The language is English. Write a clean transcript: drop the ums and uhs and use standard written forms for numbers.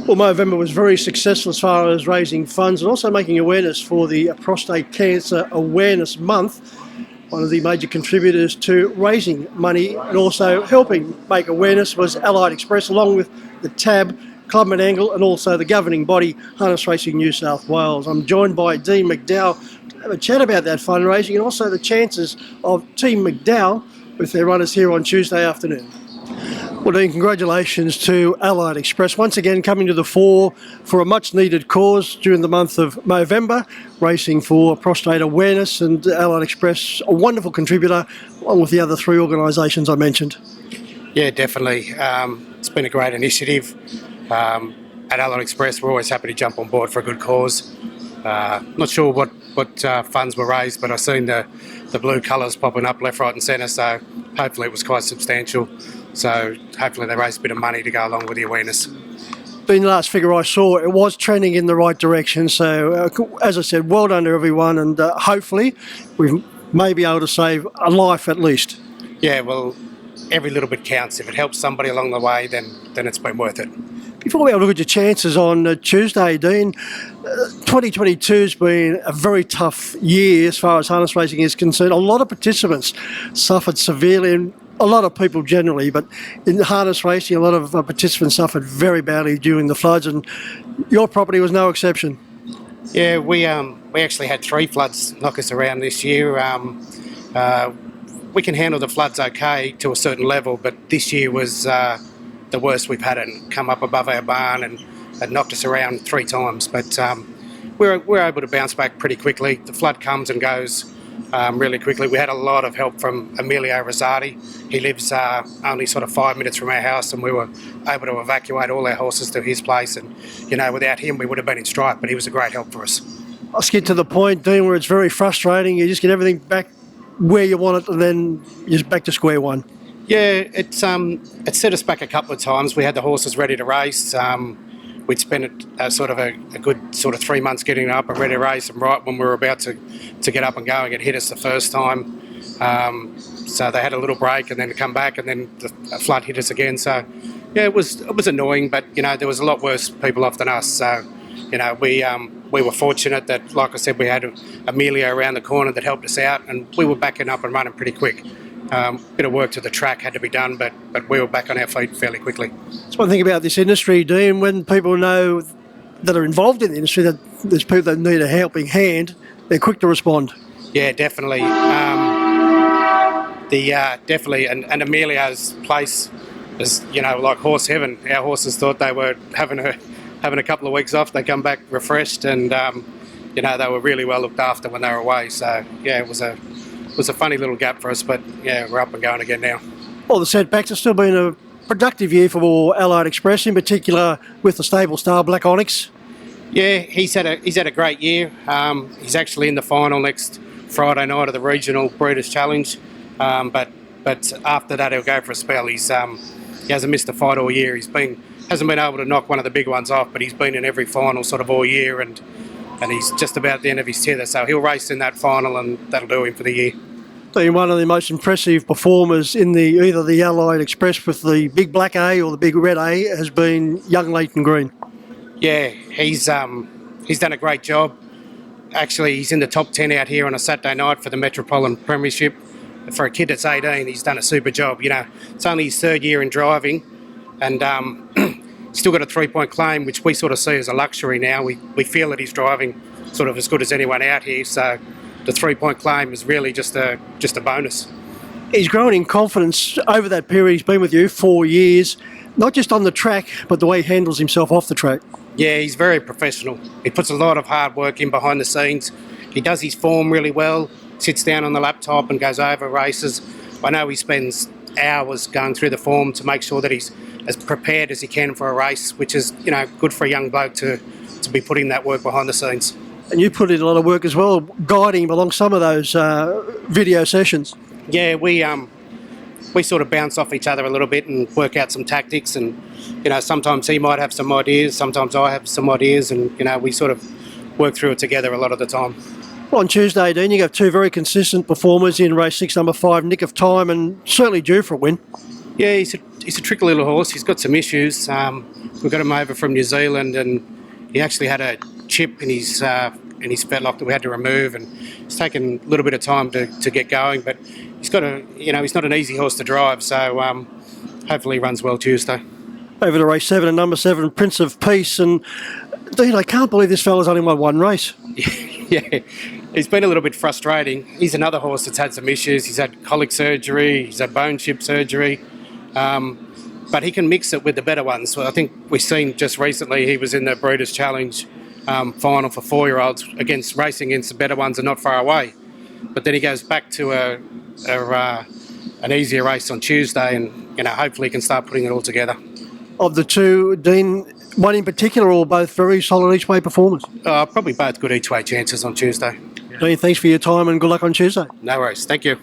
Well, Movember was very successful as far as raising funds and also making awareness for the Prostate Cancer Awareness Month, one of the major contributors to raising money and also helping make awareness was Allied Express, along with the TAB, Clubman Angle, and also the governing body, Harness Racing New South Wales. I'm joined by Dean McDowell to have a chat about that fundraising and also the chances of Team McDowell with their runners here on Tuesday afternoon. Well, Dean, congratulations to Allied Express once again coming to the fore for a much needed cause during the month of Movember, racing for prostate awareness, and Allied Express, a wonderful contributor, along with the other three organisations I mentioned. Yeah, definitely. It's been a great initiative. At Allied Express, we're always happy to jump on board for a good cause. Not sure what funds were raised, but I've seen the blue colours popping up left, right and centre, so hopefully it was quite substantial. So hopefully they raised a bit of money to go along with the awareness. Being the last figure I saw, it was trending in the right direction. So, as I said, well done to everyone, and hopefully we may be able to save a life at least. Yeah, well, every little bit counts. If it helps somebody along the way, then it's been worth it. Before we have a look at your chances on Tuesday, Dean, 2022 has been a very tough year as far as harness racing is concerned. A lot of participants suffered severely, and a lot of people generally, but in harness racing, a lot of participants suffered very badly during the floods, and your property was no exception. Yeah, we actually had 3 floods knock us around this year. We can handle the floods okay to a certain level, but this year was the worst we've had it, and come up above our barn and knocked us around 3 times. But we're able to bounce back pretty quickly. The flood comes and goes really quickly. We had a lot of help from Emilio Rosati. He lives only sort of 5 minutes from our house, and we were able to evacuate all our horses to his place. And, you know, without him, we would have been in strife, but he was a great help for us. Let's get to the point, Dean, where it's very frustrating. You just get everything back where you want it, and then you're just back to square one. Yeah, it set us back a couple of times. We had the horses ready to race. We'd spent a good sort of 3 months getting up and ready to race, and right when we were about to get up and going, it hit us the first time. So they had a little break and then to come back, and then the flood hit us again. So yeah, it was annoying, but you know, there was a lot worse people off than us. So you know, we were fortunate that, like I said, we had Emilio around the corner that helped us out, and we were backing up and running pretty quick. Bit of work to the track had to be done, but we were back on our feet fairly quickly. That's one thing about this industry, Dean, when people know that are involved in the industry that there's people that need a helping hand, they're quick to respond. Yeah, definitely. Definitely, and Emilio's place is, you know, like horse heaven. Our horses thought they were having a couple of weeks off. They come back refreshed, and you know, they were really well looked after when they were away. So yeah, it was a funny little gap for us, but yeah, we're up and going again now. Well, the setbacks have still been a productive year for Allied Express, in particular with the stable star Black Onyx. Yeah, he's had a great year. He's actually in the final next Friday night of the regional Breeders' Challenge, but after that he'll go for a spell. He hasn't missed a fight all year. Hasn't been able to knock one of the big ones off, but he's been in every final sort of all year, and he's just about at the end of his tether, so he'll race in that final, and that'll do him for the year. Being one of the most impressive performers in either the Allied Express with the big black A or the big red A has been young Leighton Green. Yeah, he's done a great job. Actually, he's in the top 10 out here on a Saturday night for the Metropolitan Premiership. For a kid that's 18, he's done a super job. You know, it's only his 3rd year in driving, and still got a 3-point claim, which we sort of see as a luxury now. We feel that he's driving sort of as good as anyone out here, so the 3-point claim is really just a bonus. He's grown in confidence over that period. He's been with you 4 years, not just on the track, but the way he handles himself off the track. Yeah, he's very professional. He puts a lot of hard work in behind the scenes. He does his form really well, sits down on the laptop and goes over races. I know he spends hours going through the form to make sure that he's as prepared as he can for a race, which is, you know, good for a young bloke to be putting that work behind the scenes. And you put in a lot of work as well, guiding him along some of those video sessions. Yeah, we sort of bounce off each other a little bit and work out some tactics, and you know, sometimes he might have some ideas, sometimes I have some ideas, and you know, we sort of work through it together a lot of the time. Well, on Tuesday, Dean, you have 2 very consistent performers in race 6, number 5, Nick of Time, and certainly due for a win. Yeah, he's a tricky little horse. He's got some issues. We got him over from New Zealand, and he actually had a chip in his fetlock that we had to remove, and it's taken a little bit of time to get going. But he's got he's not an easy horse to drive. So hopefully he runs well Tuesday. Over to race 7 and number 7, Prince of Peace. And Dean, I can't believe this fella's only won one race. Yeah, it's been a little bit frustrating. He's another horse that's had some issues. He's had colic surgery, he's had bone chip surgery, but he can mix it with the better ones. So I think we've seen just recently he was in the Breeders' Challenge final for 4-year-olds racing against the better ones and not far away. But then he goes back to an easier race on Tuesday, and hopefully he can start putting it all together. Of the two, Dean, one in particular or both very solid each-way performers? Probably both good each-way chances on Tuesday. Dean, thanks for your time and good luck on Tuesday. No worries. Thank you.